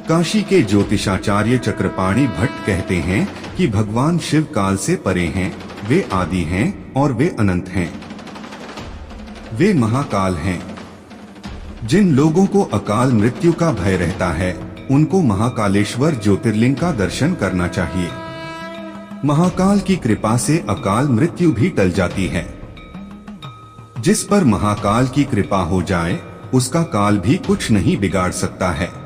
काशी के ज्योतिषाचार्य चक्रपाणि भट्ट कहते हैं कि भगवान शिव काल से परे हैं, वे आदि हैं और वे अनंत हैं। वे महाकाल हैं। जिन लोगों को अकाल मृत्यु का भय रहता है, उनको महाकालेश्वर ज्योतिर्लिंग का दर्शन करना चाहिए। महाकाल की कृपा से अकाल मृत्यु भी टल जाती है। जिस पर महाकाल की कृपा हो जाए, उसका काल भी कुछ नहीं बिगाड़ सकता है।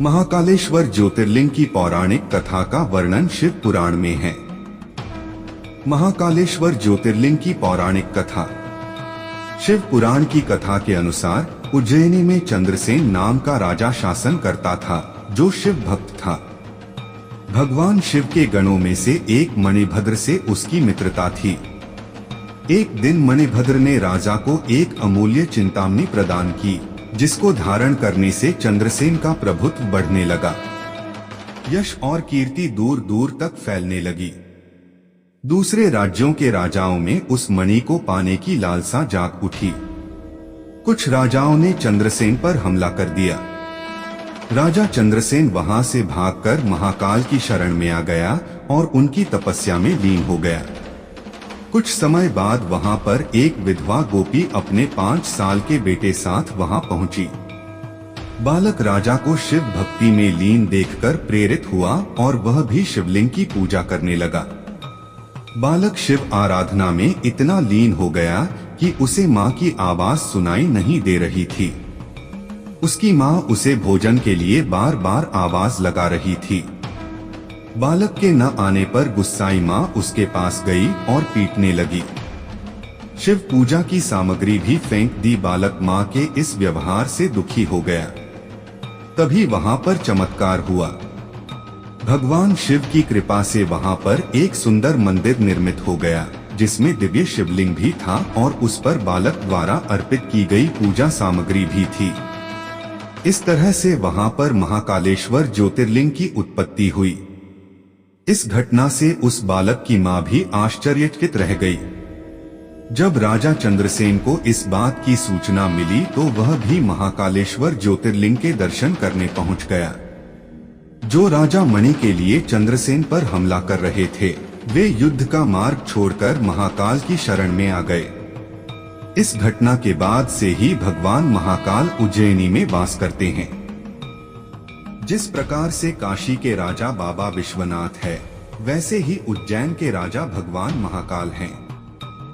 महाकालेश्वर ज्योतिर्लिंग की पौराणिक कथा का वर्णन शिव पुराण में है। महाकालेश्वर ज्योतिर्लिंग की पौराणिक कथा। शिव पुराण की कथा के अनुसार उज्जैनी में चंद्रसेन नाम का राजा शासन करता था, जो शिव भक्त था। भगवान शिव के गणों में से एक मणिभद्र से उसकी मित्रता थी। एक दिन मणिभद्र ने राजा को एक अमूल्य चिंतामणि प्रदान की, जिसको धारण करने से चंद्रसेन का प्रभुत्व बढ़ने लगा। यश और कीर्ति दूर दूर तक फैलने लगी। दूसरे राज्यों के राजाओं में उस मणि को पाने की लालसा जाग उठी। कुछ राजाओं ने चंद्रसेन पर हमला कर दिया। राजा चंद्रसेन वहां से भागकर महाकाल की शरण में आ गया और उनकी तपस्या में लीन हो गया। कुछ समय बाद वहां पर एक विधवा गोपी अपने 5 साल के बेटे साथ वहां पहुंची। बालक राजा को शिव भक्ति में लीन देखकर प्रेरित हुआ और वह भी शिवलिंग की पूजा करने लगा। बालक शिव आराधना में इतना लीन हो गया कि उसे माँ की आवाज सुनाई नहीं दे रही थी। उसकी माँ उसे भोजन के लिए बार बार आवाज लगा रही थी। बालक के न आने पर गुस्साई माँ उसके पास गई और पीटने लगी। शिव पूजा की सामग्री भी फेंक दी। बालक माँ के इस व्यवहार से दुखी हो गया। तभी वहां पर चमत्कार हुआ। भगवान शिव की कृपा से वहां पर एक सुंदर मंदिर निर्मित हो गया, जिसमें दिव्य शिवलिंग भी था और उस पर बालक द्वारा अर्पित की गई पूजा सामग्री भी थी। इस तरह से वहां पर महाकालेश्वर ज्योतिर्लिंग की उत्पत्ति हुई। इस घटना से उस बालक की मां भी आश्चर्यचकित रह गई। जब राजा चंद्रसेन को इस बात की सूचना मिली तो वह भी महाकालेश्वर ज्योतिर्लिंग के दर्शन करने पहुंच गया। जो राजा मणि के लिए चंद्रसेन पर हमला कर रहे थे, वे युद्ध का मार्ग छोड़कर महाकाल की शरण में आ गए। इस घटना के बाद से ही भगवान महाकाल उज्जैनी में वास करते हैं। जिस प्रकार से काशी के राजा बाबा विश्वनाथ है, वैसे ही उज्जैन के राजा भगवान महाकाल हैं।